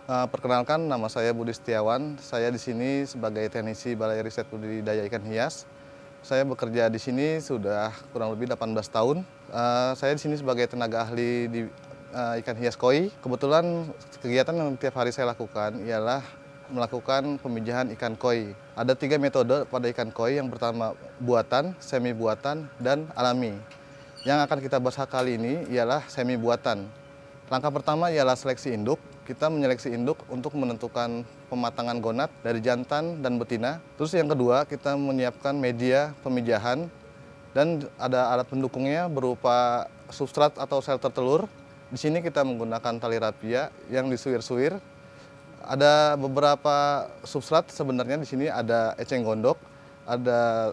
Perkenalkan, nama saya Budi Setiawan. Saya di sini sebagai teknisi Balai Riset Budidaya Ikan Hias. Saya bekerja di sini sudah kurang lebih 18 tahun. Saya di sini sebagai tenaga ahli di ikan hias koi. Kebetulan kegiatan yang tiap hari saya lakukan ialah melakukan pemijahan ikan koi. Ada 3 metode pada ikan koi. Yang pertama buatan, semi buatan, dan alami. Yang akan kita bahas kali ini ialah semi buatan. Langkah pertama ialah seleksi induk. Kita menyeleksi induk untuk menentukan pematangan gonad dari jantan dan betina. Terus yang kedua, kita menyiapkan media pemijahan dan ada alat pendukungnya berupa substrat atau shelter telur. Di sini kita menggunakan tali rapia yang disuir-suir. Ada beberapa substrat sebenarnya di sini, ada eceng gondok, ada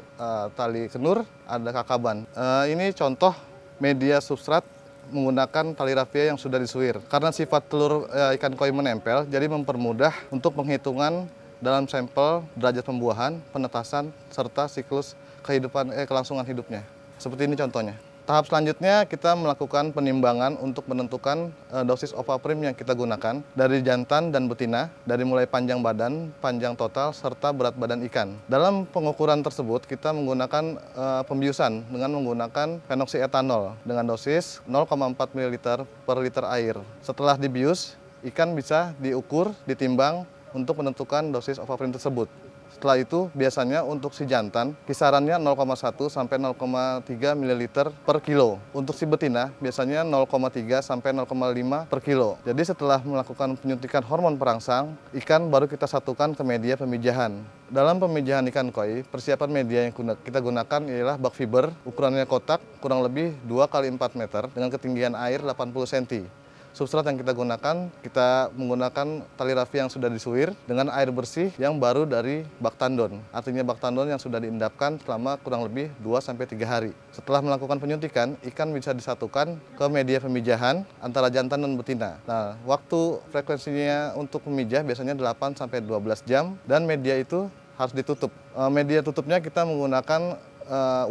tali kenur, ada kakaban. Ini contoh media substrat menggunakan tali rapia yang sudah disuir. Karena sifat telur ikan koi menempel, jadi mempermudah untuk penghitungan dalam sampel derajat pembuahan, penetasan, serta siklus kelangsungan hidupnya. Seperti ini contohnya. Tahap selanjutnya kita melakukan penimbangan untuk menentukan dosis ovaprim yang kita gunakan dari jantan dan betina, dari mulai panjang badan, panjang total, serta berat badan ikan. Dalam pengukuran tersebut kita menggunakan pembiusan dengan menggunakan phenoxyetanol dengan dosis 0,4 ml per liter air. Setelah dibius, ikan bisa diukur, ditimbang untuk menentukan dosis ovaprim tersebut. Setelah itu, biasanya untuk si jantan, kisarannya 0,1 sampai 0,3 ml per kilo. Untuk si betina, biasanya 0,3 sampai 0,5 per kilo. Jadi setelah melakukan penyuntikan hormon perangsang, ikan baru kita satukan ke media pemijahan. Dalam pemijahan ikan koi, persiapan media yang kita gunakan ialah bak fiber, ukurannya kotak, kurang lebih 2 x 4 meter, dengan ketinggian air 80 cm. Substrat yang kita gunakan, kita menggunakan tali rapia yang sudah disuir dengan air bersih yang baru dari bak tandon. Artinya bak tandon yang sudah diendapkan selama kurang lebih 2-3 hari. Setelah melakukan penyuntikan, ikan bisa disatukan ke media pemijahan antara jantan dan betina. Nah, waktu frekuensinya untuk memijah biasanya 8-12 jam dan media itu harus ditutup. Media tutupnya kita menggunakan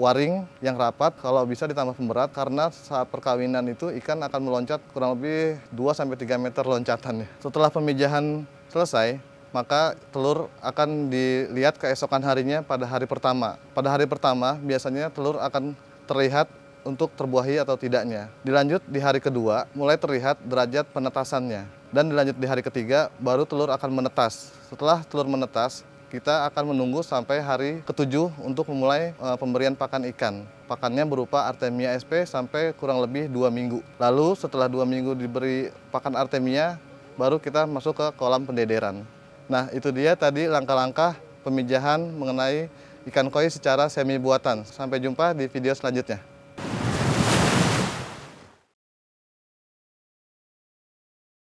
waring yang rapat, kalau bisa ditambah pemberat karena saat perkawinan itu ikan akan meloncat kurang lebih 2-3 meter loncatannya. Setelah pemijahan selesai, maka telur akan dilihat keesokan harinya pada hari pertama. Pada hari pertama biasanya telur akan terlihat untuk terbuahi atau tidaknya. Dilanjut di hari kedua mulai terlihat derajat penetasannya. Dan dilanjut di hari ketiga baru telur akan menetas. Setelah telur menetas, kita akan menunggu sampai hari ke-7 untuk memulai pemberian pakan ikan. Pakannya berupa Artemia SP sampai kurang lebih 2 minggu. Lalu setelah 2 minggu diberi pakan Artemia, baru kita masuk ke kolam pendederan. Nah, itu dia tadi langkah-langkah pemijahan mengenai ikan koi secara semi buatan. Sampai jumpa di video selanjutnya.